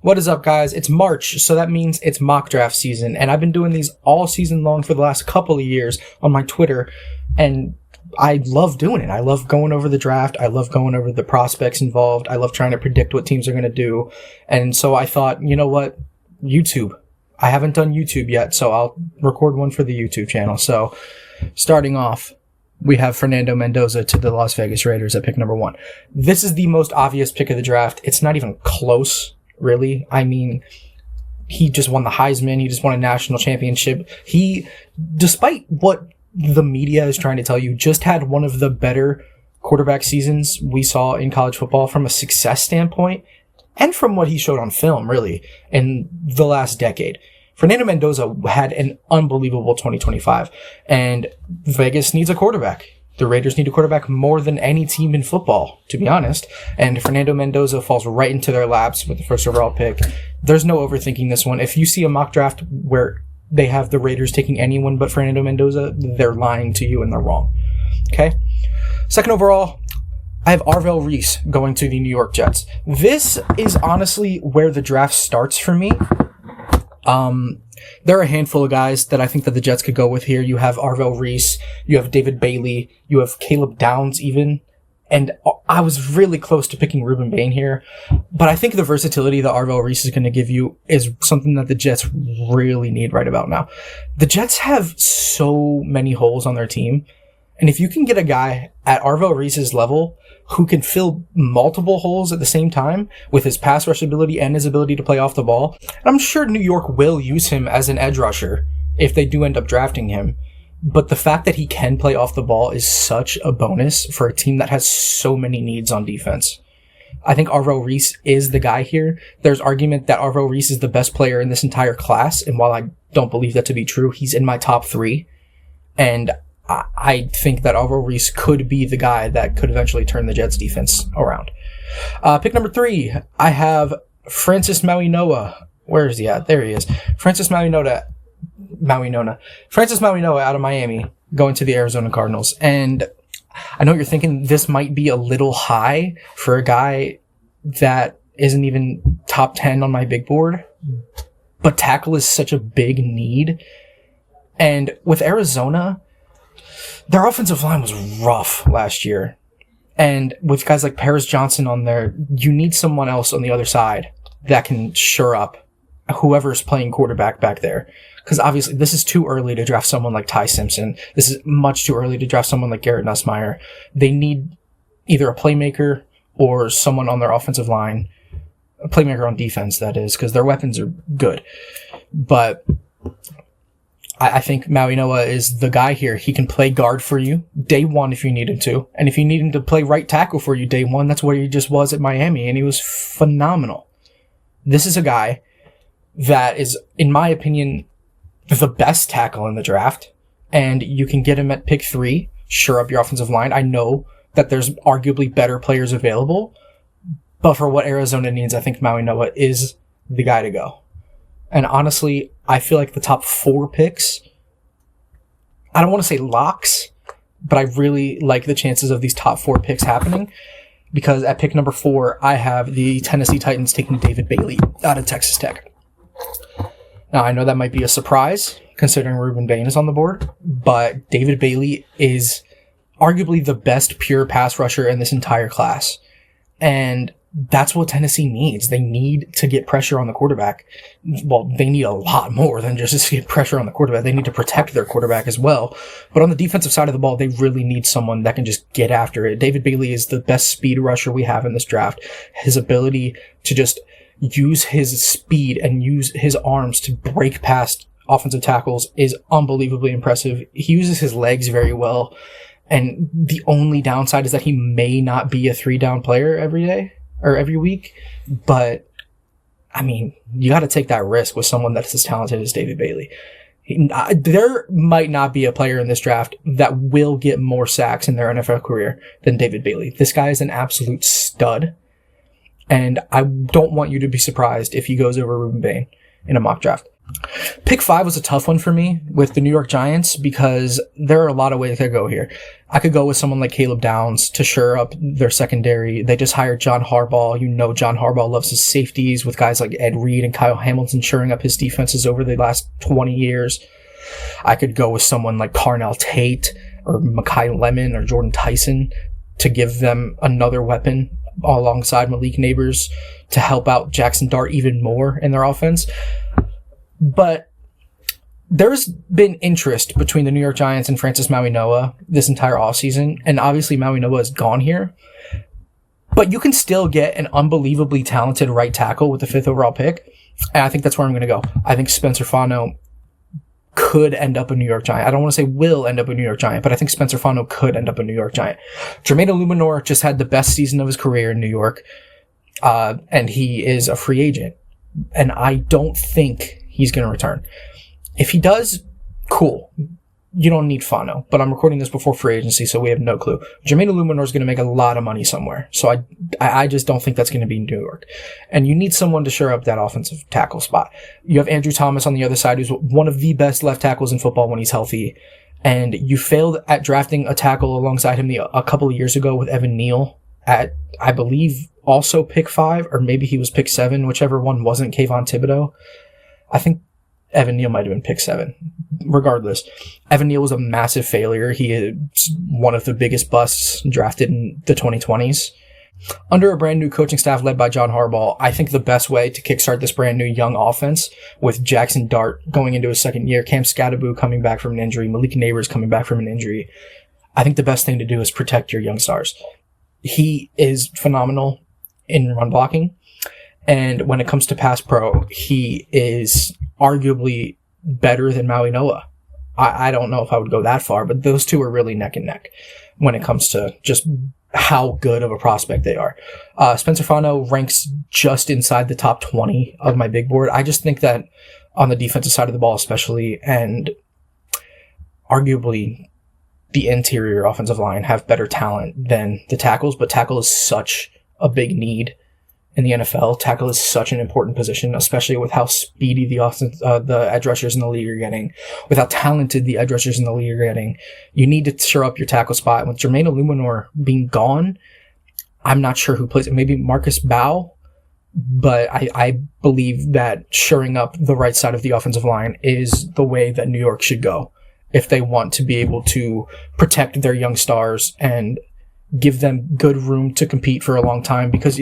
What is up, guys? It's March, so that means it's mock draft season, and I've been doing these all season long for the last couple of years on my Twitter, and I love doing it. I love going over the draft. I love going over the prospects involved. I love trying to predict what teams are going to do, and so I thought, you know what? YouTube. I haven't done YouTube yet, so I'll record one for the YouTube channel. So, starting off, we have Fernando Mendoza to the Las Vegas Raiders at pick number 1. This is the most obvious pick of the draft. It's not even close. Really, I mean, he just won the Heisman. He just won a national championship. He, despite what the media is trying to tell you, just had one of the better quarterback seasons we saw in college football from a success standpoint and from what he showed on film, really, in the last decade. Fernando Mendoza had an unbelievable 2025, and Vegas needs a quarterback. The Raiders need a quarterback more than any team in football, to be honest. And Fernando Mendoza falls right into their laps with the first overall pick. There's no overthinking this one. If you see a mock draft where they have the Raiders taking anyone but Fernando Mendoza, they're lying to you and they're wrong. Okay? Second overall, I have Arvell Reese going to the New York Jets. This is honestly where the draft starts for me. There are a handful of guys that I think that the Jets could go with here. You have Arvell Reese, you have David Bailey, you have Caleb Downs even, and I was really close to picking Rueben Bain here, but I think the versatility that Arvell Reese is going to give you is something that the Jets really need right about now. The Jets have so many holes on their team, and if you can get a guy at Arvell Reese's level who can fill multiple holes at the same time with his pass rush ability and his ability to play off the ball, I'm sure New York will use him as an edge rusher if they do end up drafting him. But the fact that he can play off the ball is such a bonus for a team that has so many needs on defense. I think Arvell Reese is the guy here. There's argument that Arvell Reese is the best player in this entire class, and while I don't believe that to be true, he's in my top 3. And I think that Arvell Reese could be the guy that could eventually turn the Jets defense around. Pick number 3, I have Francis Mauigoa. Where is he at? There he is. Francis Mauigoa out of Miami going to the Arizona Cardinals. And I know you're thinking this might be a little high for a guy that isn't even top 10 on my big board, but tackle is such a big need. And with Arizona, their offensive line was rough last year. And with guys like Paris Johnson on there, you need someone else on the other side that can shore up whoever's playing quarterback back there. Because obviously this is too early to draft someone like Ty Simpson. This is much too early to draft someone like Garrett Nussmeier. They need either a playmaker or someone on their offensive line. A playmaker on defense, that is, because their weapons are good. But I think Mauigoa is the guy here. He can play guard for you day one if you need him to. And if you need him to play right tackle for you day one, that's where he just was at Miami, and he was phenomenal. This is a guy that is, in my opinion, the best tackle in the draft, and you can get him at pick 3, shore up your offensive line. I know that there's arguably better players available, but for what Arizona needs, I think Mauigoa is the guy to go. And honestly, I feel like the top 4 picks, I don't want to say locks, but I really like the chances of these top 4 picks happening, because at pick number 4, I have the Tennessee Titans taking David Bailey out of Texas Tech. Now, I know that might be a surprise, considering Rueben Bain is on the board, but David Bailey is arguably the best pure pass rusher in this entire class. And that's what Tennessee needs. They need to get pressure on the quarterback. Well, they need a lot more than just to get pressure on the quarterback. They need to protect their quarterback as well. But on the defensive side of the ball, they really need someone that can just get after it. David Bailey is the best speed rusher we have in this draft. His ability to just use his speed and use his arms to break past offensive tackles is unbelievably impressive. He uses his legs very well. And the only downside is that he may not be a 3-down player every day or every week, but I mean, you got to take that risk with someone that's as talented as David Bailey. There might not be a player in this draft that will get more sacks in their NFL career than David Bailey. This guy is an absolute stud, and I don't want you to be surprised if he goes over Rueben Bain in a mock draft. Pick 5 was a tough one for me with the New York Giants because there are a lot of ways I could go here. I could go with someone like Caleb Downs to shore up their secondary. They just hired John Harbaugh. John Harbaugh loves his safeties with guys like Ed Reed and Kyle Hamilton shoring up his defenses over the last 20 years. I could go with someone like Carnell Tate or Makai Lemon or Jordan Tyson to give them another weapon alongside Malik Neighbors to help out Jackson Dart even more in their offense. But there's been interest between the New York Giants and Francis Maui-Noa this entire offseason, and obviously Maui-Noa is gone here. But you can still get an unbelievably talented right tackle with the 5th overall pick, and I think that's where I'm going to go. I think Spencer Fano could end up a New York Giant. I don't want to say will end up a New York Giant, but I think Spencer Fano could end up a New York Giant. Jermaine Illuminor just had the best season of his career in New York, and he is a free agent. And I don't think he's going to return. If he does, cool. You don't need Fano, but I'm recording this before free agency, so we have no clue. Jermaine Illuminor is going to make a lot of money somewhere, so I just don't think that's going to be New York. And you need someone to shore up that offensive tackle spot. You have Andrew Thomas on the other side, who's one of the best left tackles in football when he's healthy, and you failed at drafting a tackle alongside him a couple of years ago with Evan Neal at, I believe, also pick 5, or maybe he was pick 7, whichever one wasn't Kayvon Thibodeau. I think Evan Neal might have been pick 7. Regardless, Evan Neal was a massive failure. He is one of the biggest busts drafted in the 2020s. Under a brand new coaching staff led by John Harbaugh, I think the best way to kickstart this brand new young offense with Jackson Dart going into his second year, Cam Scatteraboo coming back from an injury, Malik Neighbors coming back from an injury, I think the best thing to do is protect your young stars. He is phenomenal in run blocking. And when it comes to pass pro, he is arguably better than Maui-Noa. I don't know if I would go that far, but those two are really neck and neck when it comes to just how good of a prospect they are. Spencer Fano ranks just inside the top 20 of my big board. I just think that on the defensive side of the ball especially, and arguably the interior offensive line have better talent than the tackles, but tackle is such a big need in the NFL. Tackle is such an important position, especially with how speedy the edge rushers in the league are getting, with how talented the edge rushers in the league are getting. You need to shore up your tackle spot. And with Jermaine Illuminor being gone, I'm not sure who plays it. Maybe Marcus Bow, but I believe that shoring up the right side of the offensive line is the way that New York should go if they want to be able to protect their young stars and give them good room to compete for a long time, because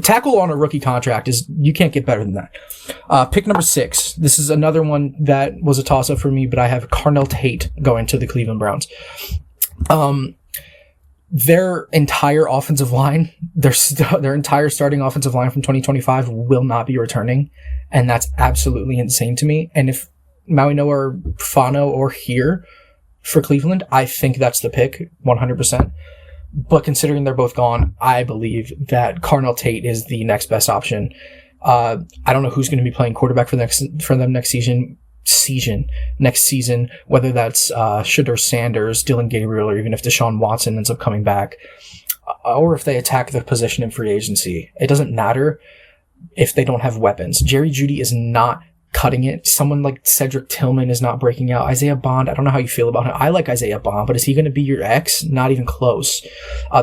tackle on a rookie contract you can't get better than that. Pick number 6. This is another one that was a toss-up for me, but I have Carnell Tate going to the Cleveland Browns. Their entire offensive line, their entire starting offensive line from 2025 will not be returning, and that's absolutely insane to me. And if Maui-Noa or Fano or here for Cleveland, I think that's the pick, 100%. But considering they're both gone, I believe that Carnell Tate is the next best option. I don't know who's going to be playing quarterback for them next season, whether that's Shedeur Sanders, Dylan Gabriel, or even if Deshaun Watson ends up coming back, or if they attack the position in free agency. It doesn't matter if they don't have weapons. Jerry Jeudy is not cutting it. Someone like Cedric Tillman is not breaking out. Isaiah Bond, I don't know how you feel about him. I like Isaiah Bond, but is he going to be your X? Not even close.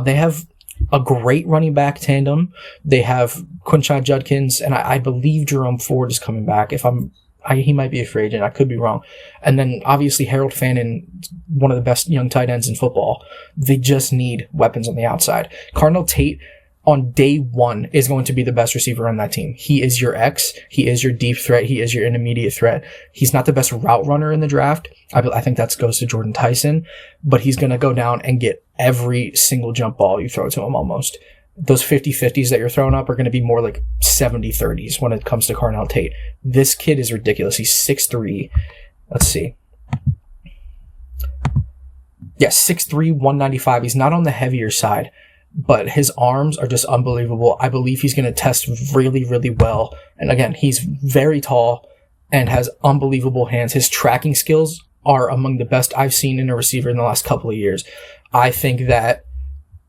They have a great running back tandem. They have Quinshon Judkins, and I believe Jerome Ford is coming back. He might be a free agent. I could be wrong. And then obviously Harold Fannin, one of the best young tight ends in football. They just need weapons on the outside. Carnell Tate on day 1 is going to be the best receiver on that team. He is your X. He is your deep threat. He is your intermediate threat. He's not the best route runner in the draft. I think that goes to Jordan Tyson, but he's going to go down and get every single jump ball you throw to him almost. Those 50-50s that you're throwing up are going to be more like 70-30s when it comes to Carnell Tate. This kid is ridiculous. He's 6'3". Let's see. Yeah, 6'3", 195. He's not on the heavier side, but his arms are just unbelievable. I believe he's going to test really, really well. And again, he's very tall and has unbelievable hands. His tracking skills are among the best I've seen in a receiver in the last couple of years. I think that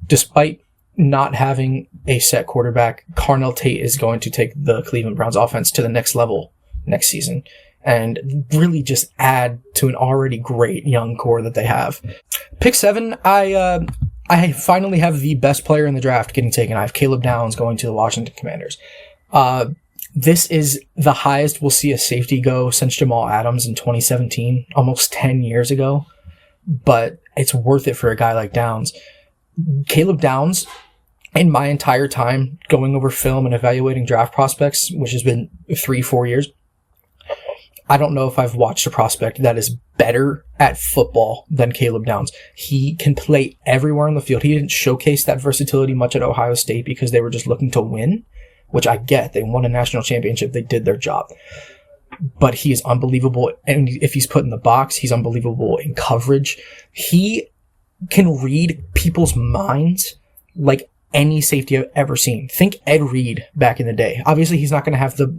despite not having a set quarterback, Carnell Tate is going to take the Cleveland Browns offense to the next level next season and really just add to an already great young core that they have. Pick 7, I finally have the best player in the draft getting taken. I have Caleb Downs going to the Washington Commanders. This is the highest we'll see a safety go since Jamal Adams in 2017, almost 10 years ago. But it's worth it for a guy like Downs. Caleb Downs, in my entire time going over film and evaluating draft prospects, which has been 3-4 years, I don't know if I've watched a prospect that is better at football than Caleb Downs. He can play everywhere on the field. He didn't showcase that versatility much at Ohio State because they were just looking to win, which I get. They won a national championship. They did their job. But he is unbelievable. And if he's put in the box, he's unbelievable in coverage. He can read people's minds like any safety I've ever seen. Think Ed Reed back in the day. Obviously, he's not going to have the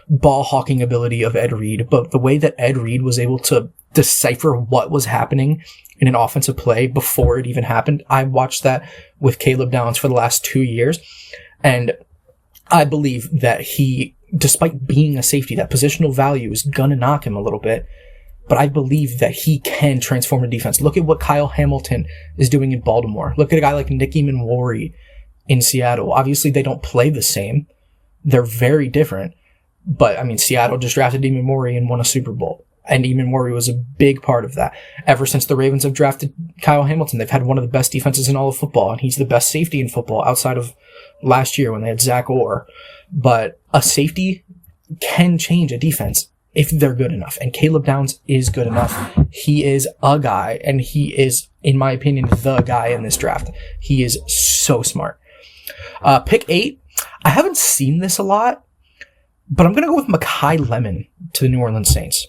ball hawking ability of Ed Reed, but the way that Ed Reed was able to decipher what was happening in an offensive play before it even happened, I watched that with Caleb Downs for the last 2 years. And I believe that he, despite being a safety, that positional value is going to knock him a little bit. But I believe that he can transform a defense. Look at what Kyle Hamilton is doing in Baltimore. Look at a guy like Nick Eamon-Warry in Seattle. Obviously, they don't play the same. They're very different. But, I mean, Seattle just drafted Eamon-Warry and won a Super Bowl. And Eamon-Warry was a big part of that. Ever since the Ravens have drafted Kyle Hamilton, they've had one of the best defenses in all of football. And he's the best safety in football outside of last year when they had Zach Orr. But a safety can change a defense if they're good enough. And Caleb Downs is good enough. He is a guy, and he is, in my opinion, the guy in this draft. He is so smart. Pick 8. I haven't seen this a lot, but I'm going to go with Makai Lemon to the New Orleans Saints.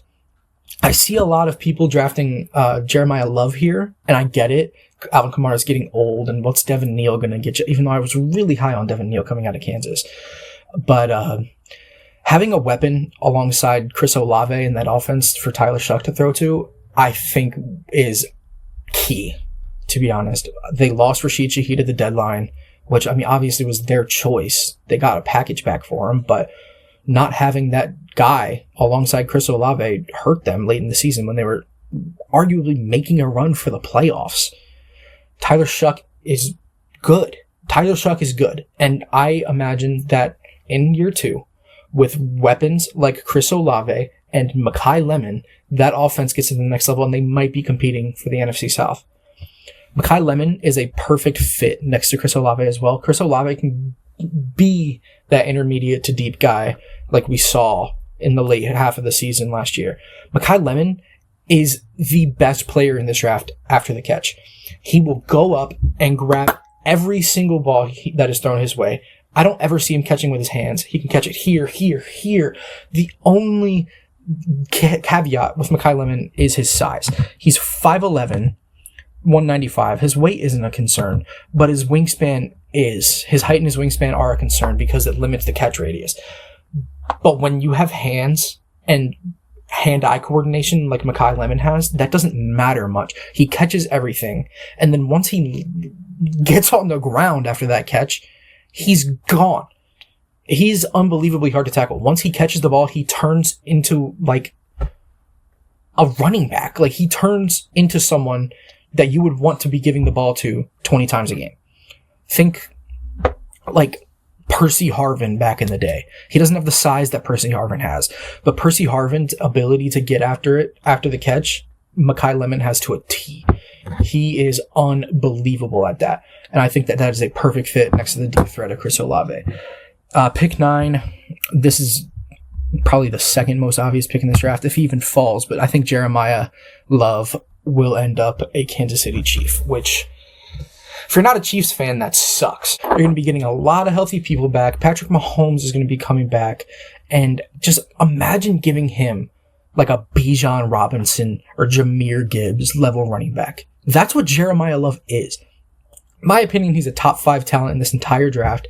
I see a lot of people drafting Jeremiah Love here, and I get it. Alvin Kamara is getting old, and what's Devin Neal going to get you? Even though I was really high on Devin Neal coming out of Kansas. But having a weapon alongside Chris Olave in that offense for Tyler Shuck to throw to, I think is key, to be honest. They lost Rashid Shaheed at the deadline, which, I mean, obviously was their choice. They got a package back for him, but not having that guy alongside Chris Olave hurt them late in the season when they were arguably making a run for the playoffs. Tyler Shuck is good. Tyler Shuck is good. And I imagine that in year 2, with weapons like Chris Olave and Makai Lemon, that offense gets to the next level and they might be competing for the NFC South. Makai Lemon is a perfect fit next to Chris Olave as well. Chris Olave can be that intermediate to deep guy like we saw in the late half of the season last year. Makai Lemon is the best player in this draft after the catch. He will go up and grab every single ball that is thrown his way. I don't ever see him catching with his hands. He can catch it here, here, here. The only caveat with Makai Lemon is his size. He's 5'11", 195. His weight isn't a concern, but his wingspan is. His height and his wingspan are a concern because it limits the catch radius. But when you have hands and hand-eye coordination like Makai Lemon has, that doesn't matter much. He catches everything, and then once he gets on the ground after that catch, he's gone. He's unbelievably hard to tackle. Once he catches the ball, he turns into like a running back. Like he turns into someone that you would want to be giving the ball to 20 times a game. Think like Percy Harvin back in the day. He doesn't have the size that Percy Harvin has, but Percy Harvin's ability to get after it after the catch, Makai Lemon has to a T. He is unbelievable at that. And I think that that is a perfect fit next to the deep threat of Chris Olave. Pick 9. This is probably the second most obvious pick in this draft, if he even falls, but I think Jeremiah Love will end up a Kansas City Chief, which, if you're not a Chiefs fan, that sucks. You're going to be getting a lot of healthy people back. Patrick Mahomes is going to be coming back. And just imagine giving him like a Bijan Robinson or Jahmyr Gibbs level running back. That's what Jeremiah Love is. In my opinion, he's a top 5 talent in this entire draft.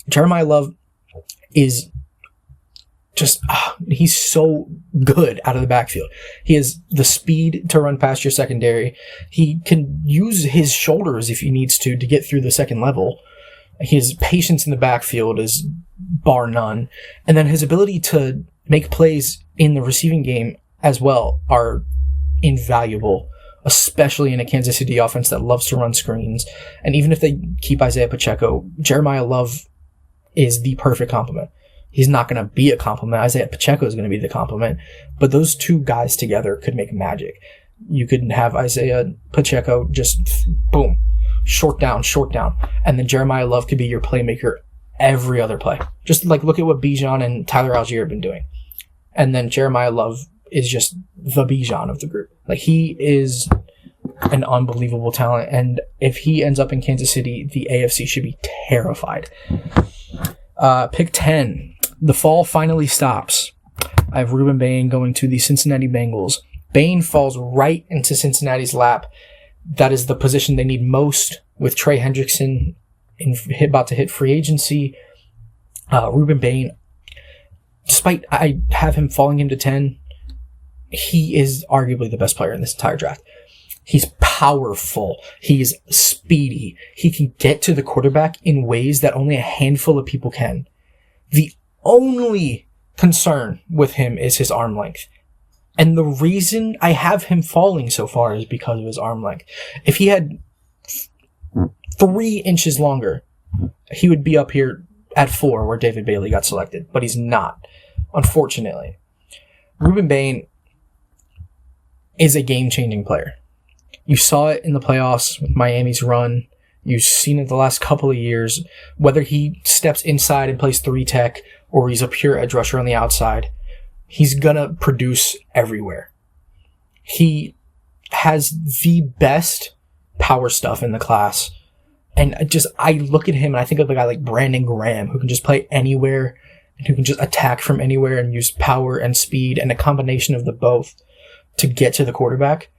Jeremiah Love is just, he's so good out of the backfield. He has the speed to run past your secondary. He can use his shoulders if he needs to get through the second level. His patience in the backfield is bar none. And then his ability to make plays in the receiving game as well are invaluable, especially in a Kansas City offense that loves to run screens. And even if they keep Isaiah Pacheco, Jeremiah Love is the perfect complement. He's not going to be a complement. Isaiah Pacheco is going to be the complement. But those two guys together could make magic. You could have Isaiah Pacheco just, boom, short down. And then Jeremiah Love could be your playmaker every other play. Just like look at what Bijan and Tyler Algier have been doing. And then Jeremiah Love is just the Bijan of the group. Like, he is an unbelievable talent. And if he ends up in Kansas City, the AFC should be terrified. Pick 10. The fall finally stops. I have Rueben Bain going to the Cincinnati Bengals. Bain falls right into Cincinnati's lap. That is the position they need most, with Trey Hendrickson about to hit free agency. Rueben Bain, despite I have him falling into 10, he is arguably the best player in this entire draft. He's powerful. He's speedy. He can get to the quarterback in ways that only a handful of people can. The only concern with him is his arm length. And the reason I have him falling so far is because of his arm length. If he had 3 inches longer, he would be up here at 4 where David Bailey got selected. But he's not, unfortunately. Rueben Bain is a game-changing player. You saw it in the playoffs with Miami's run. You've seen it the last couple of years. Whether he steps inside and plays 3 tech or he's a pure edge rusher on the outside, he's going to produce everywhere. He has the best power stuff in the class. And I look at him and I think of a guy like Brandon Graham, who can just play anywhere and who can just attack from anywhere and use power and speed and a combination of the both to get to the quarterback.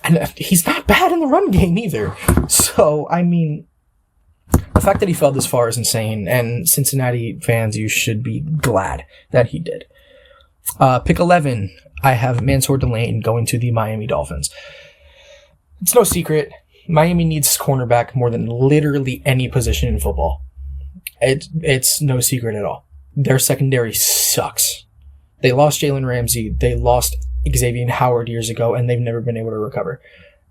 And he's not bad in the run game either. So, I mean, the fact that he fell this far is insane. And Cincinnati fans, you should be glad that he did. Pick 11, I have Mansour Delane going to the Miami Dolphins. It's no secret, Miami needs cornerback more than literally any position in football. It's no secret at all. Their secondary sucks. They lost Jalen Ramsey. They lost Xavier Howard years ago, and they've never been able to recover.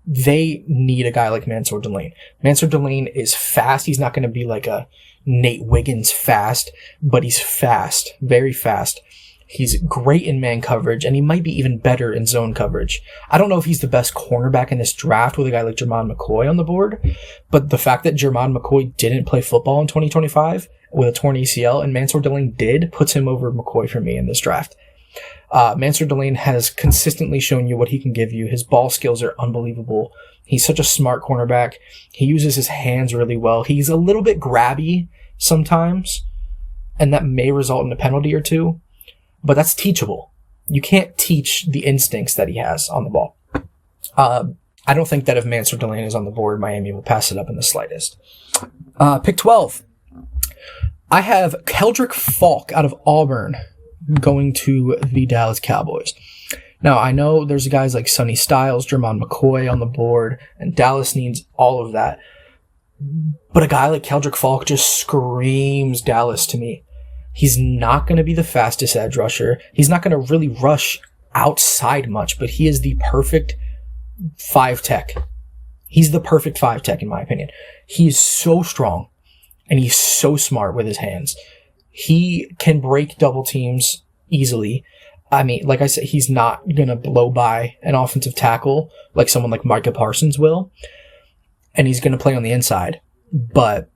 They need a guy like Mansour Delane. Mansour Delane is fast. He's not going to be like a Nate Wiggins fast, but he's fast, very fast. He's great in man coverage, and he might be even better in zone coverage. I don't know if he's the best cornerback in this draft with a guy like Jermon McCoy on the board, but the fact that Jermon McCoy didn't play football in 2025 with a torn ACL, and Mansour Delane did, puts him over McCoy for me in this draft. Mansour Delane has consistently shown you what he can give you. His ball skills are unbelievable. He's such a smart cornerback. He uses his hands really well. He's a little bit grabby sometimes, and that may result in a penalty or two, but that's teachable. You can't teach the instincts that he has on the ball. I don't think that if Mansour Delane is on the board, Miami will pass it up in the slightest. Pick 12. I have Keldrick Falk out of Auburn going to the Dallas Cowboys. Now, I know there's guys like Sonny Styles, Jermon McCoy on the board, and Dallas needs all of that. But a guy like Keldrick Falk just screams Dallas to me. He's not going to be the fastest edge rusher. He's not going to really rush outside much, but he is the perfect 5 tech. He's the perfect 5 tech in my opinion. He is so strong, and he's so smart with his hands. He can break double teams easily. I mean, like I said, he's not going to blow by an offensive tackle like someone like Micah Parsons will. And he's going to play on the inside. But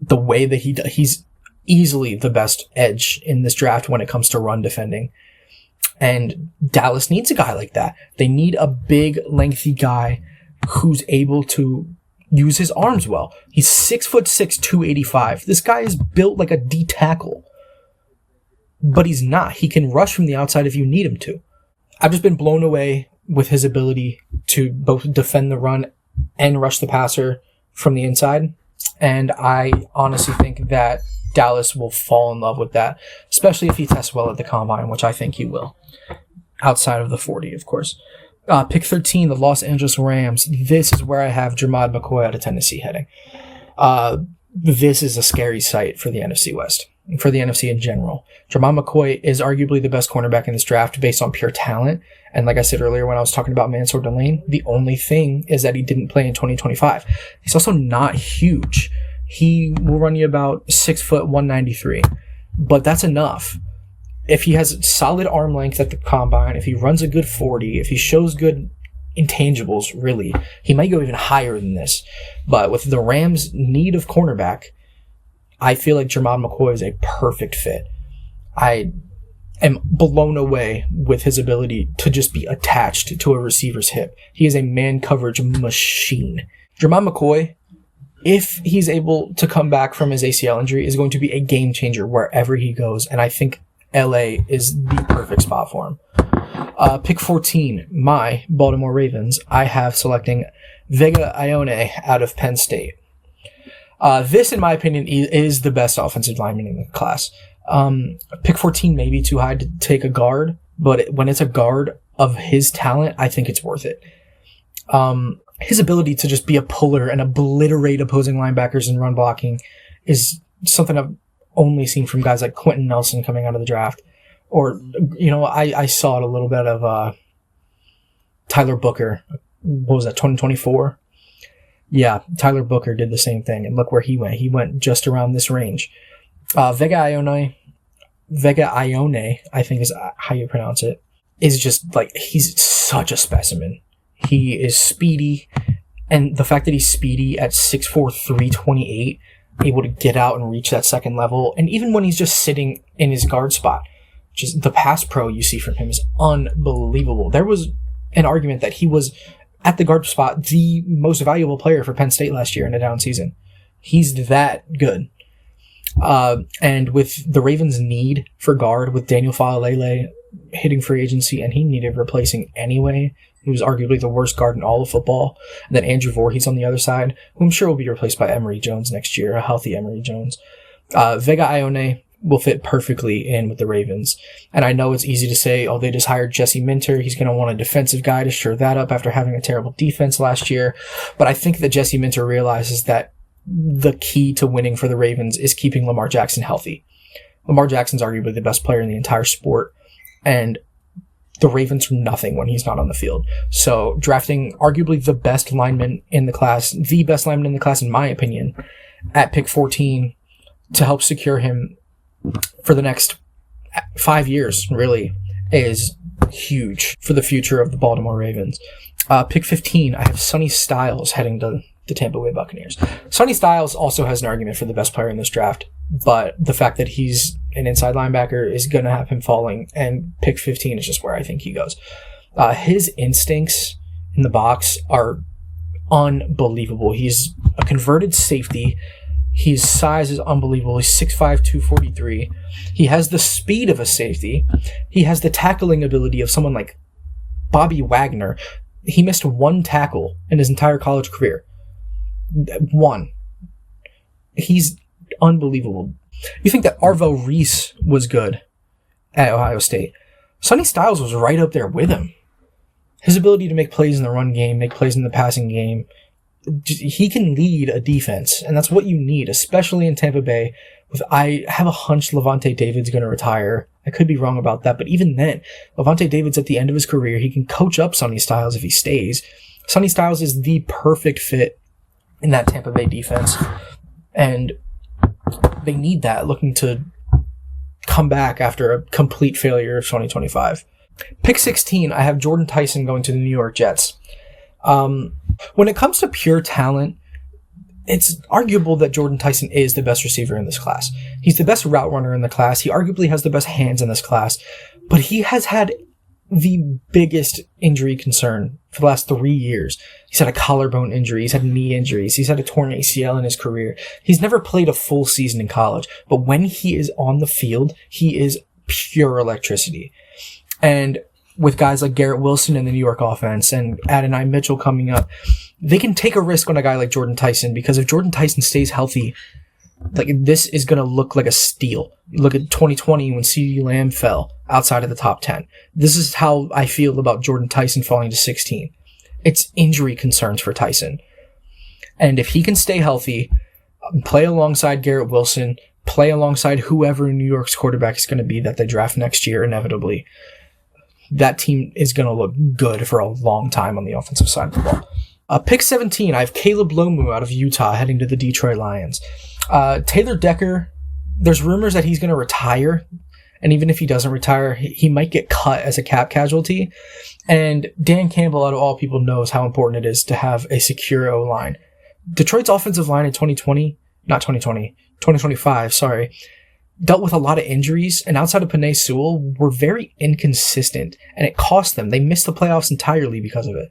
the way that he's easily the best edge in this draft when it comes to run defending. And Dallas needs a guy like that. They need a big, lengthy guy who's able to use his arms well. He's 6'6", 285. This guy is built like a D tackle. But he's not. He can rush from the outside if you need him to. I've just been blown away with his ability to both defend the run and rush the passer from the inside. And I honestly think that Dallas will fall in love with that, especially if he tests well at the combine, which I think he will. Outside of the 40, of course. Pick 13, the Los Angeles Rams. This is where I have Jermod McCoy out of Tennessee heading. This is a scary sight for the NFC West. for the NFC in general. Jermon McCoy is arguably the best cornerback in this draft based on pure talent. And like I said earlier when I was talking about Mansour Delane, the only thing is that he didn't play in 2025. He's also not huge. He will run you about 6 foot 193, but that's enough. If he has solid arm length at the combine, if he runs a good 40, if he shows good intangibles, really, he might go even higher than this. But with the Rams' need of cornerback, I feel like Jermon McCoy is a perfect fit. I am blown away with his ability to just be attached to a receiver's hip. He is a man coverage machine. Jermon McCoy, if he's able to come back from his ACL injury, is going to be a game changer wherever he goes, and I think LA is the perfect spot for him. Pick 14, my Baltimore Ravens, I have selecting Vega Ione out of Penn State. This, in my opinion, is the best offensive lineman in the class. Pick 14 may be too high to take a guard, but when it's a guard of his talent, I think it's worth it. His ability to just be a puller and obliterate opposing linebackers in run blocking is something I've only seen from guys like Quentin Nelson coming out of the draft. Or, I saw it a little bit of Tyler Booker. What was that, 2024? Yeah, Tyler Booker did the same thing, and look where he went. He went just around this range. Vega Ione, I think is how you pronounce it, is just like, he's such a specimen. He is speedy, and the fact that he's speedy at 6'4", 328, able to get out and reach that second level, and even when he's just sitting in his guard spot, just the pass pro you see from him is unbelievable. There was an argument that he was, at the guard spot, the most valuable player for Penn State last year in a down season. He's that good. And with the Ravens' need for guard, with Daniel Faalele hitting free agency, and he needed replacing anyway, he was arguably the worst guard in all of football. And then Andrew Voorhees on the other side, who I'm sure will be replaced by Emory Jones next year, a healthy Emory Jones. Vega Ione will fit perfectly in with the Ravens. And I know it's easy to say, oh, they just hired Jesse Minter. He's going to want a defensive guy to shore that up after having a terrible defense last year. But I think that Jesse Minter realizes that the key to winning for the Ravens is keeping Lamar Jackson healthy. Lamar Jackson's arguably the best player in the entire sport, and the Ravens are nothing when he's not on the field. So drafting arguably the best lineman in the class, the best lineman in the class in my opinion, at pick 14 to help secure him for the next 5 years, really, is huge for the future of the Baltimore Ravens. Pick 15, I have Sonny Styles heading to the Tampa Bay Buccaneers. Sonny Styles also has an argument for the best player in this draft, but the fact that he's an inside linebacker is going to have him falling, and pick 15 is just where I think he goes. His instincts in the box are unbelievable. He's a converted safety. His size is unbelievable. He's 6'5", 243. He has the speed of a safety. He has the tackling ability of someone like Bobby Wagner. He missed one tackle in his entire college career. One. He's unbelievable. You think that Arvo Reese was good at Ohio State. Sonny Styles was right up there with him. His ability to make plays in the run game, make plays in the passing game, he can lead a defense, and that's what you need, especially in Tampa Bay. I have a hunch Levante David's going to retire. I could be wrong about that, but even then, Levante David's at the end of his career. He can coach up Sonny Styles if he stays. Sonny Styles is the perfect fit in that Tampa Bay defense, and they need that, looking to come back after a complete failure of 2025. Pick 16, I have Jordan Tyson going to the New York Jets. When it comes to pure talent, it's arguable that Jordan Tyson is the best receiver in this class. He's the best route runner in the class. He arguably has the best hands in this class, but he has had the biggest injury concern for the last 3 years. He's had a collarbone injury. He's had knee injuries. He's had a torn ACL in his career. He's never played a full season in college, but when he is on the field, he is pure electricity. And with guys like Garrett Wilson in the New York offense and Adonai Mitchell coming up, they can take a risk on a guy like Jordan Tyson, because if Jordan Tyson stays healthy, like, this is going to look like a steal. Look at 2020 when CeeDee Lamb fell outside of the top 10. This is how I feel about Jordan Tyson falling to 16. It's injury concerns for Tyson. And if he can stay healthy, play alongside Garrett Wilson, play alongside whoever New York's quarterback is going to be that they draft next year, inevitably, that team is going to look good for a long time on the offensive side of the ball. Pick 17, I have Caleb Lomu out of Utah heading to the Detroit Lions. Taylor Decker, there's rumors that he's going to retire. And even if he doesn't retire, he might get cut as a cap casualty. And Dan Campbell, out of all people, knows how important it is to have a secure O-line. Detroit's offensive line in 2025, dealt with a lot of injuries, and outside of Penei Sewell, were very inconsistent, and it cost them. They missed the playoffs entirely because of it.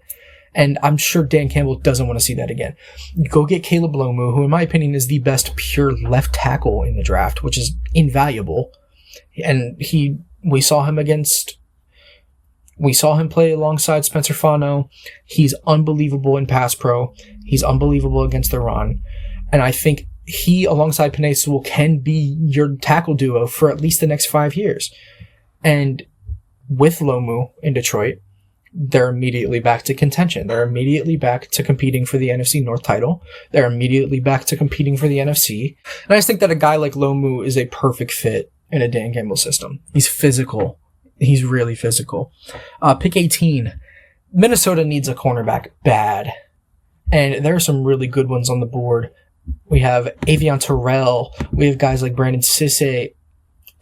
And I'm sure Dan Campbell doesn't want to see that again. Go get Caleb Lomu, who in my opinion is the best pure left tackle in the draft, which is invaluable. And we saw him play alongside Spencer Fano. He's unbelievable in pass pro. He's unbelievable against the run. And I think he, alongside Penei Sewell, can be your tackle duo for at least the next 5 years. And with Lomu in Detroit, they're immediately back to contention. They're immediately back to competing for the NFC North title. They're immediately back to competing for the NFC. And I just think that a guy like Lomu is a perfect fit in a Dan Campbell system. He's physical. He's really physical. Pick 18. Minnesota needs a cornerback bad. And there are some really good ones on the board. We have Avion Terrell. We have guys like Brandon Cisse,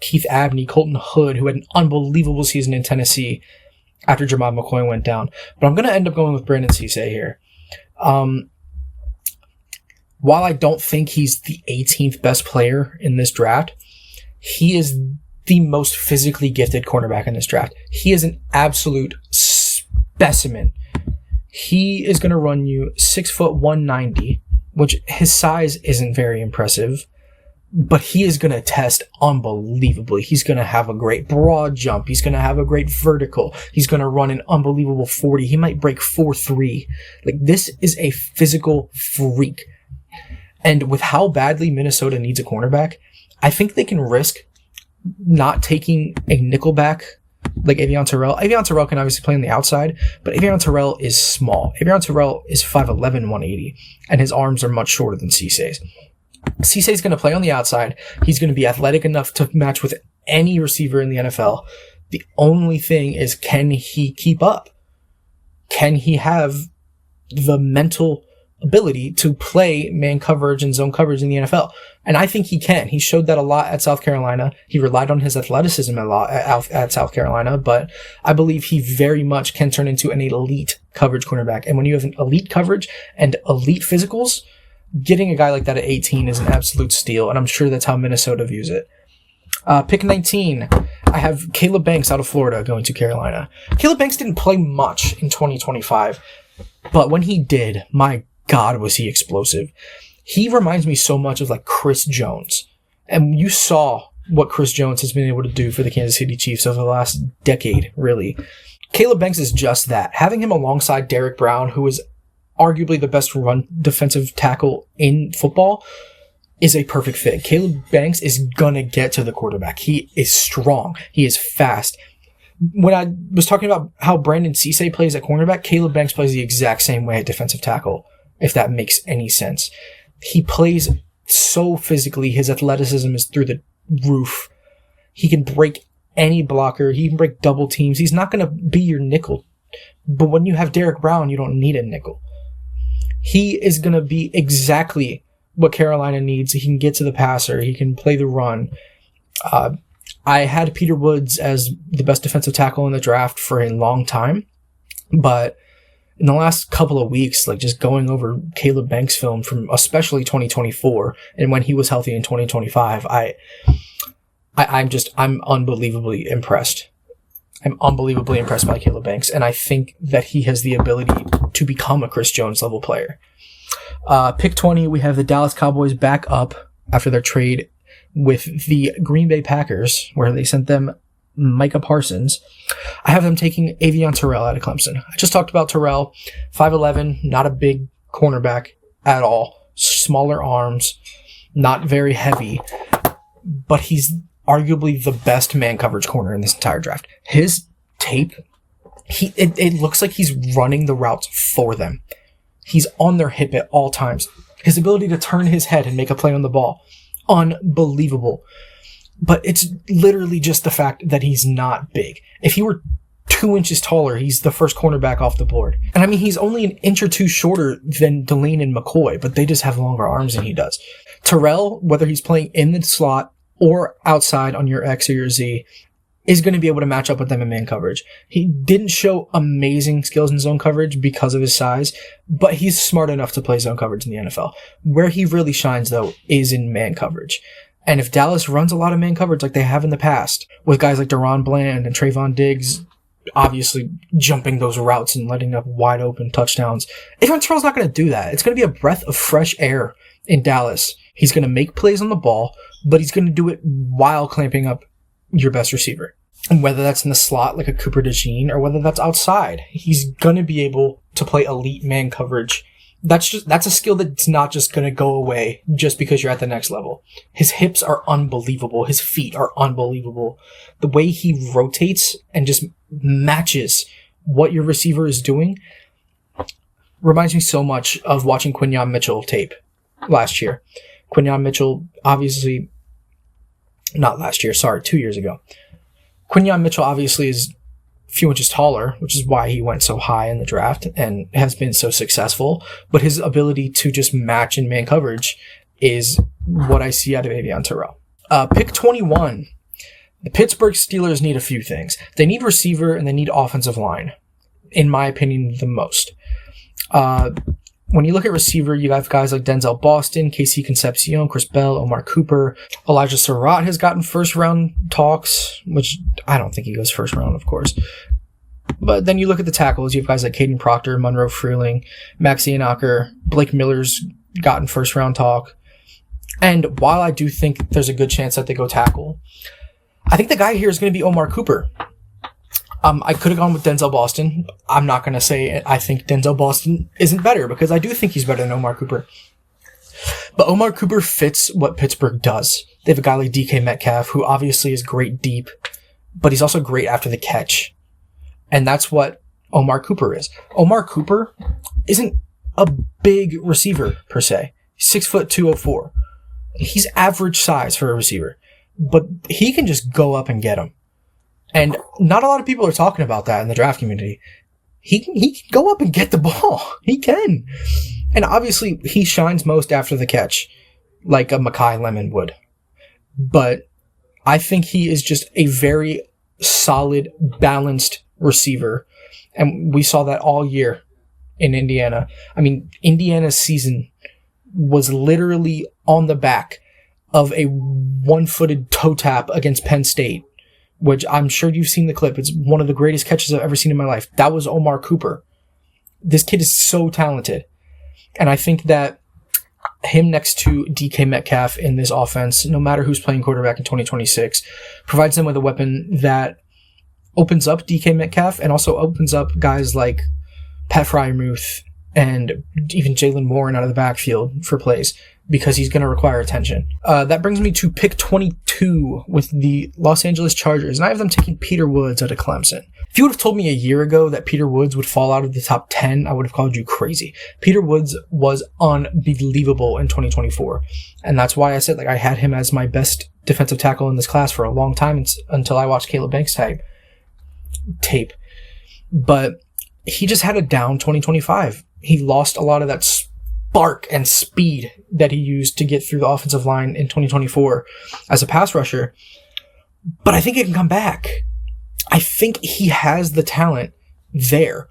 Keith Abney, Colton Hood, who had an unbelievable season in Tennessee after Jamad McCoy went down. But I'm going to end up going with Brandon Cisse here. While I don't think he's the 18th best player in this draft, he is the most physically gifted cornerback in this draft. He is an absolute specimen. He is going to run you 6 foot 190, which his size isn't very impressive, but he is going to test unbelievably. He's going to have a great broad jump. He's going to have a great vertical. He's going to run an unbelievable 40. He might break 4.3. Like, this is a physical freak. And with how badly Minnesota needs a cornerback, I think they can risk not taking a nickelback like Avion Terrell. Avion Terrell can obviously play on the outside, but Avion Terrell is small. Avion Terrell is 5'11", 180, and his arms are much shorter than Cisse's. Cisse's going to play on the outside. He's going to be athletic enough to match with any receiver in the NFL. The only thing is, can he keep up? Can he have the mental ability to play man coverage and zone coverage in the NFL? And I think he can. He showed that a lot at South Carolina. He relied on his athleticism a lot at South Carolina, but I believe he very much can turn into an elite coverage cornerback. And when you have an elite coverage and elite physicals, getting a guy like that at 18 is an absolute steal, and I'm sure that's how Minnesota views it. Pick 19, I have Caleb Banks out of Florida going to Carolina. Caleb Banks didn't play much in 2025, but when he did, my God, was he explosive. He reminds me so much of like Chris Jones. And you saw what Chris Jones has been able to do for the Kansas City Chiefs over the last decade, really. Caleb Banks is just that. Having him alongside Derek Brown, who is arguably the best run defensive tackle in football, is a perfect fit. Caleb Banks is going to get to the quarterback. He is strong. He is fast. When I was talking about how Brandon Cisse plays at cornerback, Caleb Banks plays the exact same way at defensive tackle, if that makes any sense. He plays so physically. His athleticism is through the roof. He can break any blocker. He can break double teams. He's not going to be your nickel. But when you have Derek Brown, you don't need a nickel. He is going to be exactly what Carolina needs. He can get to the passer. He can play the run. I had Peter Woods as the best defensive tackle in the draft for a long time, but in the last couple of weeks, like just going over Caleb Banks' film from especially 2024 and when he was healthy in 2025, I'm unbelievably impressed. I'm unbelievably impressed by Caleb Banks, and I think that he has the ability to become a Chris Jones level player. Pick 20, we have the Dallas Cowboys back up after their trade with the Green Bay Packers, where they sent them Micah Parsons. I have them taking Avion Terrell out of Clemson. I just talked about Terrell, 5'11", not a big cornerback at all, smaller arms, not very heavy, but he's arguably the best man coverage corner in this entire draft. His tape, it looks like he's running the routes for them. He's on their hip at all times. His ability to turn his head and make a play on the ball, unbelievable. But it's literally just the fact that he's not big. If he were 2 inches taller, he's the first cornerback off the board. And I mean, he's only an inch or two shorter than Delane and McCoy, but they just have longer arms than he does. Terrell, whether he's playing in the slot or outside on your X or your Z, is going to be able to match up with them in man coverage. He didn't show amazing skills in zone coverage because of his size, but he's smart enough to play zone coverage in the NFL. Where he really shines, though, is in man coverage. And if Dallas runs a lot of man coverage like they have in the past, with guys like Deron Bland and Trayvon Diggs obviously jumping those routes and letting up wide open touchdowns, Aaron Terrell's not going to do that. It's going to be a breath of fresh air in Dallas. He's going to make plays on the ball, but he's going to do it while clamping up your best receiver. And whether that's in the slot like a Cooper DeJean or whether that's outside, he's going to be able to play elite man coverage. That's a skill that's not just going to go away just because you're at the next level. His hips are unbelievable. His feet are unbelievable. The way he rotates and just matches what your receiver is doing reminds me so much of watching Quinyon Mitchell tape last year. Quinyon Mitchell, obviously, not last year, sorry, 2 years ago. Quinyon Mitchell obviously is a few inches taller, which is why he went so high in the draft and has been so successful. But his ability to just match in man coverage is what I see out of Avion Terrell. Pick 21. The Pittsburgh Steelers need a few things. They need receiver and they need offensive line, in my opinion, the most. When you look at receiver, you have guys like Denzel Boston, KC Concepcion, Chris Bell, Omar Cooper. Elijah Surratt has gotten first-round talks, which I don't think he goes first round, of course. But then you look at the tackles. You have guys like Caden Proctor, Monroe Freeling, Max Iheanacher, Blake Miller's gotten first-round talk. And while I do think there's a good chance that they go tackle, I think the guy here is going to be Omar Cooper. I could have gone with Denzel Boston. I'm not going to say I think Denzel Boston isn't better because I do think he's better than Omar Cooper. But Omar Cooper fits what Pittsburgh does. They have a guy like DK Metcalf who obviously is great deep, but he's also great after the catch. And that's what Omar Cooper is. Omar Cooper isn't a big receiver per se. He's 6'2", 204. He's average size for a receiver, but he can just go up and get him. And not a lot of people are talking about that in the draft community. He can go up and get the ball. He can. And obviously, he shines most after the catch, like a Makai Lemon would. But I think he is just a very solid, balanced receiver. And we saw that all year in Indiana. I mean, Indiana's season was literally on the back of a one-footed toe tap against Penn State, which I'm sure you've seen the clip. It's one of the greatest catches I've ever seen in my life. That was Omar Cooper. This kid is so talented. And I think that him next to DK Metcalf in this offense, no matter who's playing quarterback in 2026, provides them with a weapon that opens up DK Metcalf and also opens up guys like Pat Freiermuth and even Jalen Warren out of the backfield for plays, because he's going to require attention. That brings me to pick 22 with the Los Angeles Chargers, and I have them taking Peter Woods out of Clemson. If you would have told me a year ago that Peter Woods would fall out of the top 10, I would have called you crazy. Peter Woods was unbelievable in 2024, and that's why I said I had him as my best defensive tackle in this class for a long time until I watched Caleb Banks tape. But he just had a down 2025. He lost a lot of that spark and speed that he used to get through the offensive line in 2024 as a pass rusher. But I think it can come back. I think he has the talent there.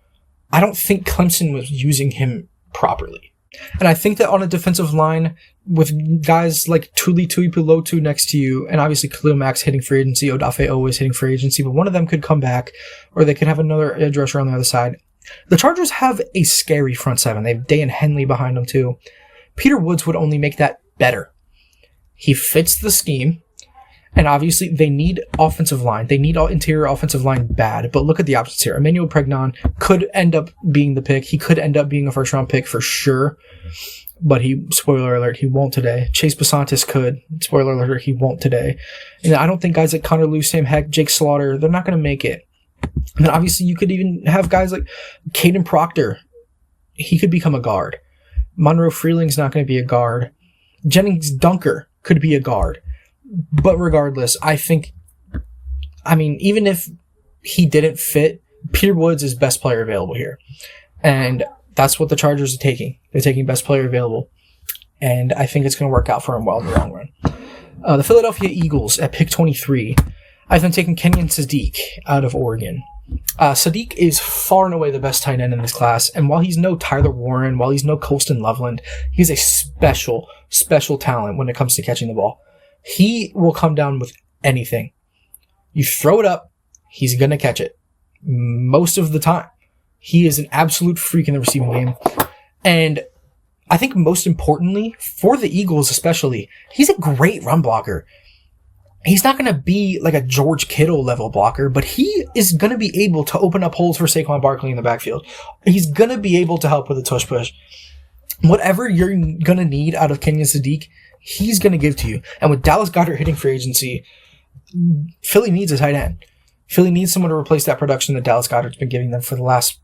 I don't think Clemson was using him properly. And I think that on a defensive line with guys like Tuli Tuipulotu next to you, and obviously Khalil Mack's hitting free agency, Odafe always hitting free agency, but one of them could come back, or they could have another edge rusher on the other side. The Chargers have a scary front seven. They have Day and Henley behind them too. Peter Woods would only make that better. He fits the scheme, and obviously they need offensive line. They need all interior offensive line bad, but look at the options here. Emmanuel Pregnon could end up being the pick. He could end up being a first-round pick for sure, but spoiler alert, he won't today. Chase Basantis could. Spoiler alert, he won't today. And I don't think guys like Connor Lew, Sam Heck, Jake Slaughter, they're not going to make it. And then obviously you could even have guys like Caden Proctor. He could become a guard. Monroe Freeling's not going to be a guard. Jennings Dunker could be a guard. But regardless, even if he didn't fit, Peter Woods is best player available here. And that's what the Chargers are taking. They're taking best player available. And I think it's going to work out for him well in the long run. The Philadelphia Eagles at pick 23. I've been taking Kenyon Sadiq out of Oregon. Sadiq is far and away the best tight end in this class. And while he's no Tyler Warren, while he's no Colston Loveland, he's a special, special talent when it comes to catching the ball. He will come down with anything. You throw it up, he's going to catch it. Most of the time. He is an absolute freak in the receiving game. And I think most importantly, for the Eagles especially, he's a great run blocker. He's not going to be like a George Kittle level blocker, but he is going to be able to open up holes for Saquon Barkley in the backfield. He's going to be able to help with a tush push. Whatever you're going to need out of Kenyon Sadiq, he's going to give to you. And with Dallas Goedert hitting free agency, Philly needs a tight end. Philly needs someone to replace that production that Dallas Goedert's been giving them for the last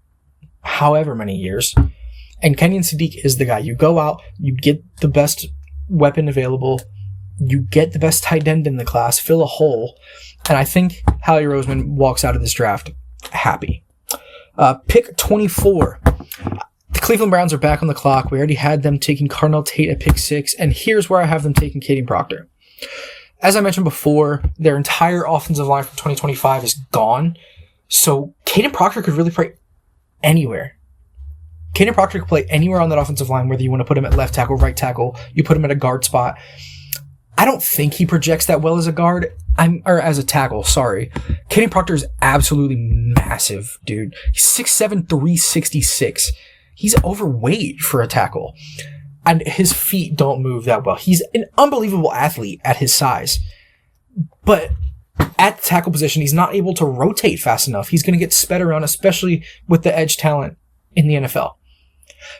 however many years. And Kenyon Sadiq is the guy. You go out, you get the best weapon available, you get the best tight end in the class, fill a hole, and I think Howie Roseman walks out of this draft happy. Pick 24. The Cleveland Browns are back on the clock. We already had them taking Cardinal Tate at pick 6, and here's where I have them taking Kaden Proctor. As I mentioned before, their entire offensive line from 2025 is gone, so Kaden Proctor could really play anywhere. Kaden Proctor could play anywhere on that offensive line, whether you want to put him at left tackle, right tackle, you put him at a guard spot. I don't think he projects that well as a guard, or as a tackle, sorry. Kaden Proctor is absolutely massive, dude. He's 6'7", 366. He's overweight for a tackle. And his feet don't move that well. He's an unbelievable athlete at his size. But at the tackle position, he's not able to rotate fast enough. He's going to get sped around, especially with the edge talent in the NFL.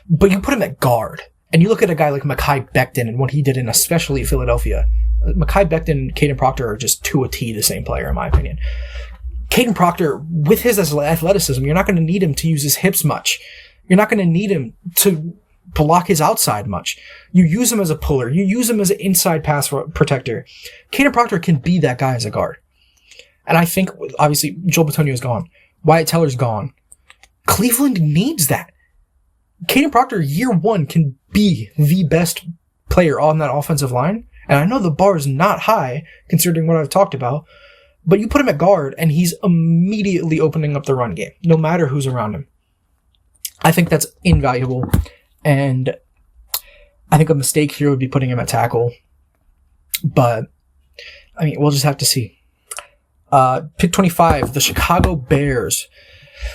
But you put him at guard, and you look at a guy like Makai Becton and what he did in especially Philadelphia. Makai Becton and Kaden Proctor are just to a T the same player, in my opinion. Kaden Proctor, with his athleticism, you're not going to need him to use his hips much. You're not going to need him to block his outside much. You use him as a puller. You use him as an inside pass protector. Kaden Proctor can be that guy as a guard. And I think, obviously, Joel Bitonio is gone. Wyatt Teller's gone. Cleveland needs that. Kaden Proctor, year one, can be the best player on that offensive line. And I know the bar is not high, considering what I've talked about. But you put him at guard, and he's immediately opening up the run game, no matter who's around him. I think that's invaluable. And I think a mistake here would be putting him at tackle. But, we'll just have to see. Pick 25, the Chicago Bears.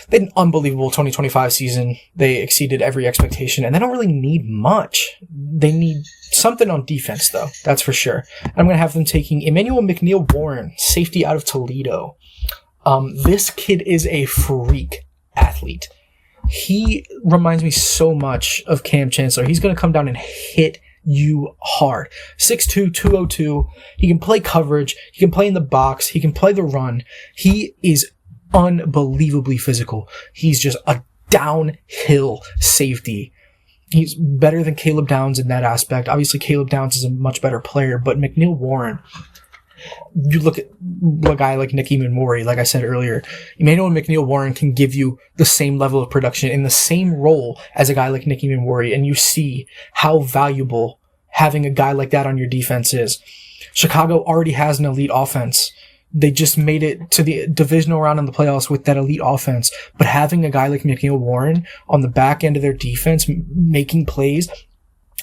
They had an unbelievable 2025 season. They exceeded every expectation, and they don't really need much. They need something on defense, though. That's for sure. I'm going to have them taking Emmanuel McNeil-Warren, safety out of Toledo. This kid is a freak athlete. He reminds me so much of Cam Chancellor. He's going to come down and hit you hard. 6'2", 202. He can play coverage. He can play in the box. He can play the run. He is unbelievably physical. He's just a downhill safety. He's better than Caleb Downs in that aspect. Obviously, Caleb Downs is a much better player, but McNeil Warren, you look at a guy like Nicky Manmori, like I said earlier, Emmanuel McNeil Warren can give you the same level of production in the same role as a guy like Nicky Manmori, and you see how valuable having a guy like that on your defense is. Chicago already has an elite offense. They just made it to the divisional round in the playoffs with that elite offense, but having a guy like McNeil Warren on the back end of their defense, making plays,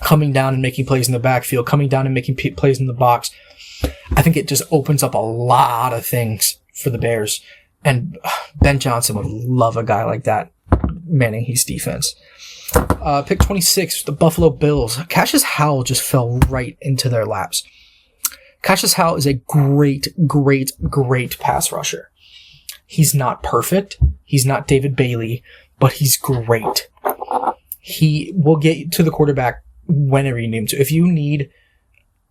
coming down and making plays in the backfield, coming down and making plays in the box, I think it just opens up a lot of things for the Bears. And Ben Johnson would love a guy like that manning his defense. Pick 26, the Buffalo Bills. Cassius Howell just fell right into their laps. Cassius Howell is a great, great, great pass rusher. He's not perfect. He's not David Bailey, but he's great. He will get to the quarterback whenever you need him to. If you need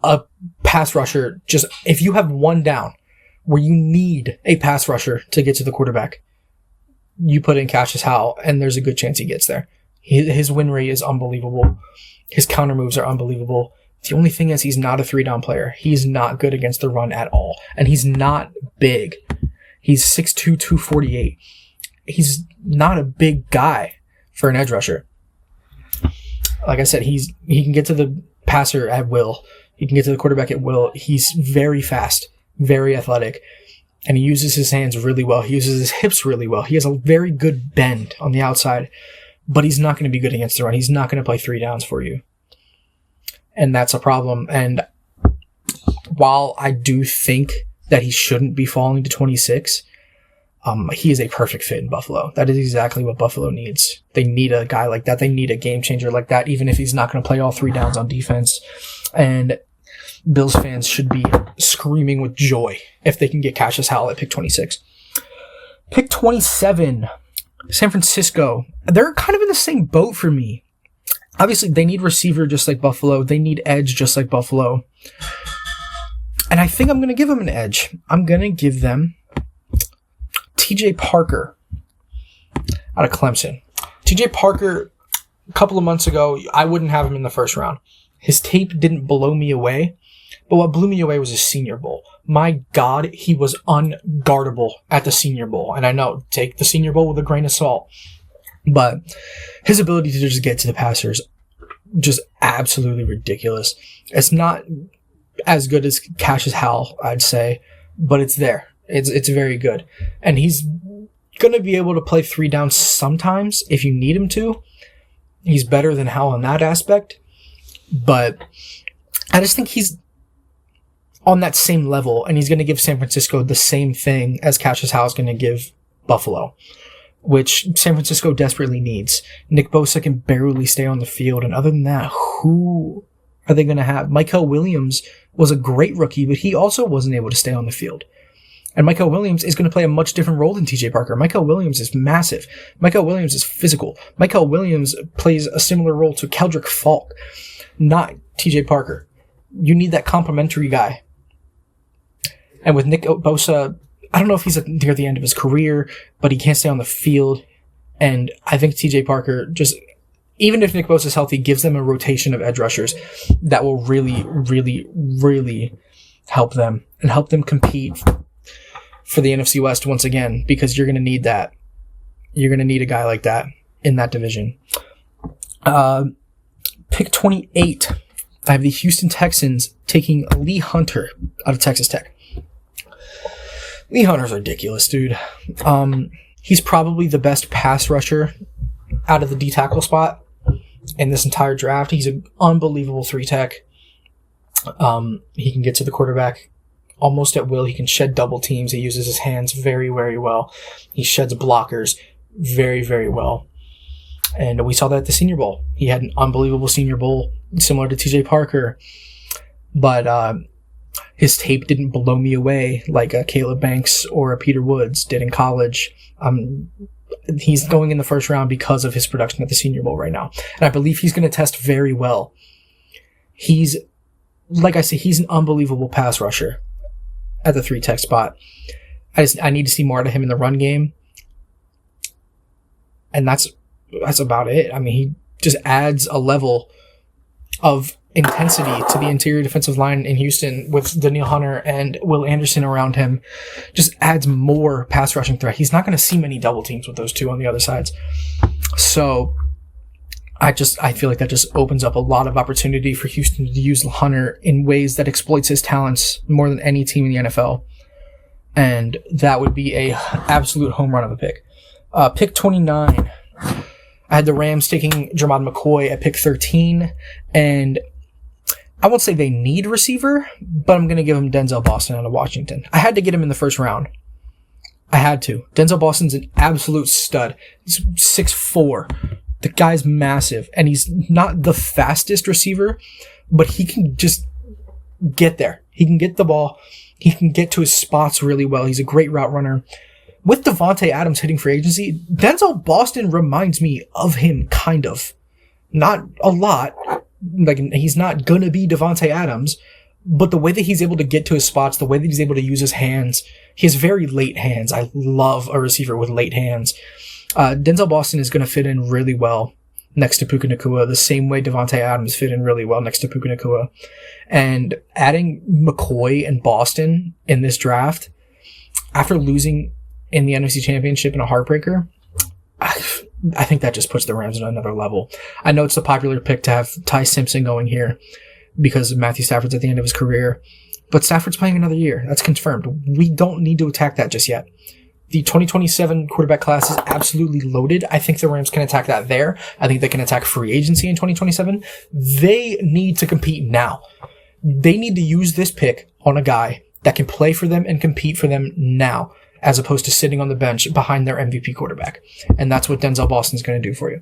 a pass rusher, just if you have one down where you need a pass rusher to get to the quarterback, you put in Cassius Howell, and there's a good chance he gets there. His win rate is unbelievable. His counter moves are unbelievable. The only thing is he's not a 3-down player. He's not good against the run at all. And he's not big. He's 6'2", 248. He's not a big guy for an edge rusher. Like I said, he can get to the passer at will. He can get to the quarterback at will. He's very fast, very athletic, and he uses his hands really well. He uses his hips really well. He has a very good bend on the outside, but he's not going to be good against the run. He's not going to play 3 downs for you. And that's a problem. And while I do think that he shouldn't be falling to 26, he is a perfect fit in Buffalo. That is exactly what Buffalo needs. They need a guy like that. They need a game changer like that, even if he's not going to play all 3 downs on defense. And Bills fans should be screaming with joy if they can get Cassius Howell at pick 26. Pick 27, San Francisco. They're kind of in the same boat for me. Obviously, they need receiver just like Buffalo. They need edge just like Buffalo. And I think I'm going to give them an edge. I'm going to give them TJ Parker out of Clemson. TJ Parker, a couple of months ago, I wouldn't have him in the first round. His tape didn't blow me away, but what blew me away was his Senior Bowl. My God, he was unguardable at the Senior Bowl. And I know, take the Senior Bowl with a grain of salt. But his ability to just get to the passers, just absolutely ridiculous. It's not as good as Cassius Howell, I'd say, but it's there. It's very good. And he's going to be able to play 3 downs sometimes if you need him to. He's better than Howell in that aspect. But I just think he's on that same level, and he's going to give San Francisco the same thing as Cassius Howell is going to give Buffalo, which San Francisco desperately needs. Nick Bosa can barely stay on the field, and other than that, who are they going to have? Michael Williams was a great rookie, but he also wasn't able to stay on the field. And Michael Williams is going to play a much different role than TJ Parker. Michael Williams is massive. Michael Williams is physical. Michael Williams plays a similar role to Keldrick Falk, not TJ Parker. You need that complementary guy. And with Nick Bosa, I don't know if he's near the end of his career, but he can't stay on the field. And I think TJ Parker, just even if Nick Bosa is healthy, gives them a rotation of edge rushers that will really, really, really help them and help them compete for the NFC West once again, because you're going to need that. You're going to need a guy like that in that division. Pick 28. I have the Houston Texans taking Lee Hunter out of Texas Tech. Lee Hunter's ridiculous, dude. He's probably the best pass rusher out of the D-tackle spot in this entire draft. He's an unbelievable 3-tech. He can get to the quarterback almost at will. He can shed double teams. He uses his hands very, very well. He sheds blockers very, very well. And we saw that at the Senior Bowl. He had an unbelievable Senior Bowl, similar to TJ Parker. But his tape didn't blow me away like a Caleb Banks or a Peter Woods did in college. He's going in the first round because of his production at the Senior Bowl right now. And I believe he's going to test very well. He's, like I say, he's an unbelievable pass rusher at the 3-tech spot. I need to see more out of him in the run game. And that's about it. I mean, he just adds a level of intensity to the interior defensive line in Houston with Danielle Hunter and Will Anderson around him. Just adds more pass rushing threat. He's not going to see many double teams with those two on the other sides. So I feel like that just opens up a lot of opportunity for Houston to use Hunter in ways that exploits his talents more than any team in the NFL. And that would be a absolute home run of a pick. Pick 29. I had the Rams taking Jermod McCoy at pick 13, and I won't say they need a receiver, but I'm going to give him Denzel Boston out of Washington. I had to get him in the first round. I had to. Denzel Boston's an absolute stud. He's 6'4". The guy's massive, and he's not the fastest receiver, but he can just get there. He can get the ball. He can get to his spots really well. He's a great route runner. With Devontae Adams hitting free agency, Denzel Boston reminds me of him, kind of. Not a lot. Like, he's not going to be Devontae Adams, but the way that he's able to get to his spots, the way that he's able to use his hands, he has very late hands. I love a receiver with late hands. Denzel Boston is going to fit in really well. next to Puka Nacua, the same way Devontae Adams fit in really well next to Puka Nacua. And adding McCoy and Boston in this draft, after losing in the NFC Championship in a heartbreaker, I think that just puts the Rams on another level. I know it's the popular pick to have Ty Simpson going here because Matthew Stafford's at the end of his career, but Stafford's playing another year. That's confirmed. We don't need to attack that just yet. The 2027 quarterback class is absolutely loaded. I think the Rams can attack that there. I think they can attack free agency in 2027. They need to compete now. They need to use this pick on a guy that can play for them and compete for them now, as opposed to sitting on the bench behind their MVP quarterback. And that's what Denzel Boston's going to do for you.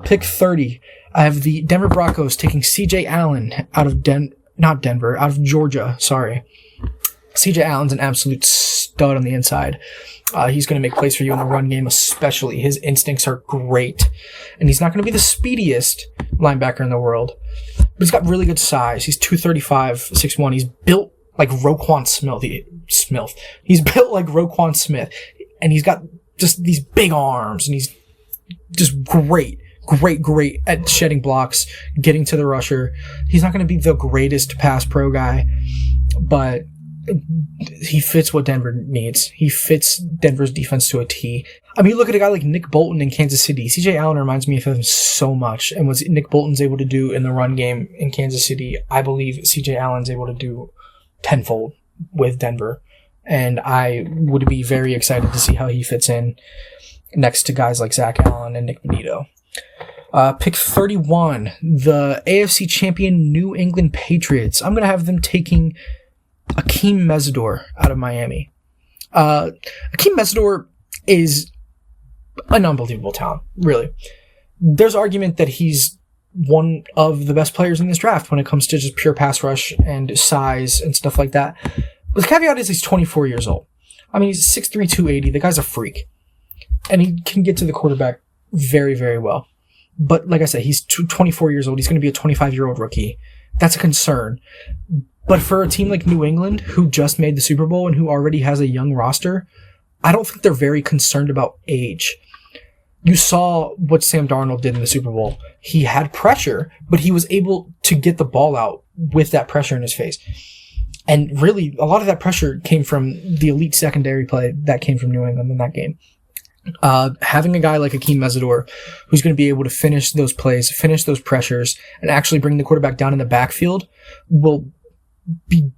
Pick 30. I have the Denver Broncos taking CJ Allen out of out of Georgia. Sorry. CJ Allen's an absolute stud on the inside. He's going to make plays for you in the run game, especially. His instincts are great. And he's not going to be the speediest linebacker in the world, but he's got really good size. He's 235, 6'1". He's built like Roquan Smith. He's built like Roquan Smith. And he's got just these big arms, and he's just great at shedding blocks, getting to the rusher. He's not going to be the greatest pass pro guy, but he fits what Denver needs. He fits Denver's defense to a T. I mean, you look at a guy like Nick Bolton in Kansas City. CJ Allen reminds me of him so much, and what Nick Bolton's able to do in the run game in Kansas City, I believe CJ Allen's able to do tenfold with Denver, and I would be very excited to see how he fits in next to guys like Zach Allen and Nick Benito. Pick 31, the AFC champion New England Patriots. I'm going to have them taking Akeem Mesidor out of Miami. Akeem Mesidor is an unbelievable talent, really. There's argument that he's one of the best players in this draft when it comes to just pure pass rush and size and stuff like that. But the caveat is he's 24 years old. I mean, he's 6'3", 280. The guy's a freak. And he can get to the quarterback very, very well. But like I said, he's 24 years old. He's going to be a 25-year-old rookie. That's a concern. But for a team like New England, who just made the Super Bowl and who already has a young roster, I don't think they're very concerned about age. You saw what Sam Darnold did in the Super Bowl. He had pressure, but he was able to get the ball out with that pressure in his face. And really, a lot of that pressure came from the elite secondary play that came from New England in that game. Having a guy like Akeem Mesidor, who's going to be able to finish those plays, finish those pressures, and actually bring the quarterback down in the backfield will be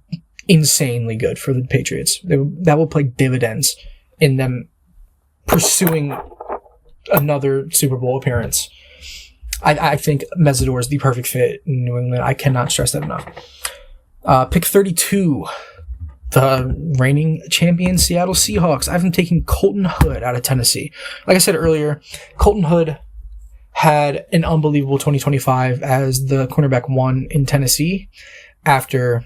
insanely good for the Patriots. That will play dividends in them pursuing another Super Bowl appearance. I think Mesidor is the perfect fit in New England. I cannot stress that enough. Pick 32, the reigning champion Seattle Seahawks. I've been taking Colton Hood out of Tennessee. Like I said earlier, Colton Hood had an unbelievable 2025 as the cornerback 1 in Tennessee after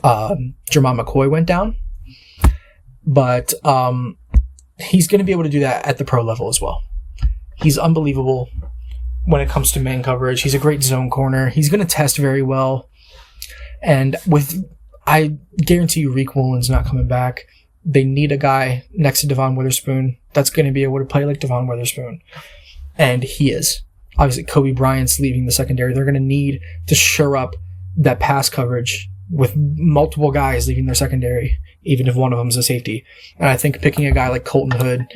Jermon McCoy went down. But he's going to be able to do that at the pro level as well. He's unbelievable when it comes to man coverage. He's a great zone corner. He's going to test very well. And I guarantee you Reek Woolen's not coming back. They need a guy next to Devon Witherspoon that's going to be able to play like Devon Witherspoon. And he is. Obviously, Kobe Bryant's leaving the secondary. They're going to need to shore up that pass coverage with multiple guys leaving their secondary, even if one of them is a safety. And I think picking a guy like Colton Hood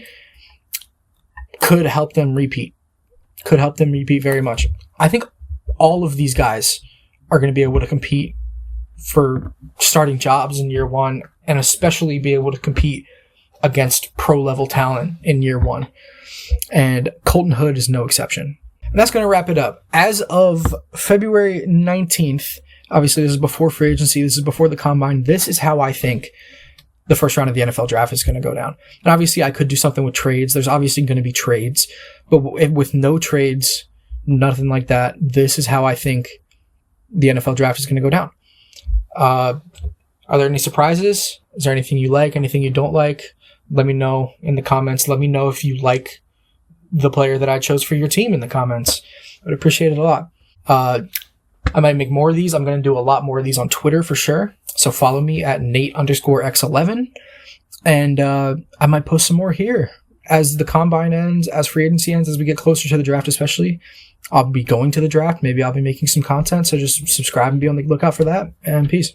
could help them repeat. Could help them repeat very much. I think all of these guys are going to be able to compete for starting jobs in year one, and especially be able to compete against pro-level talent in year one. And Colton Hood is no exception. And that's going to wrap it up. As of February 19th, obviously this is before free agency, this is before the combine, this is how I think the first round of the NFL draft is going to go down. And obviously I could do something with trades. There's obviously going to be trades. But with no trades, nothing like that, this is how I think the NFL draft is going to go down. Are there any surprises? Is there anything you like? Anything you don't like? Let me know in the comments. Let me know if you like the player that I chose for your team in the comments. I'd appreciate it a lot. I might make more of these. I'm going to do a lot more of these on Twitter for sure. So follow me at Nate_X11. And I might post some more here as the combine ends, as free agency ends, as we get closer to the draft, especially, I'll be going to the draft. Maybe I'll be making some content. So just subscribe and be on the lookout for that. And peace.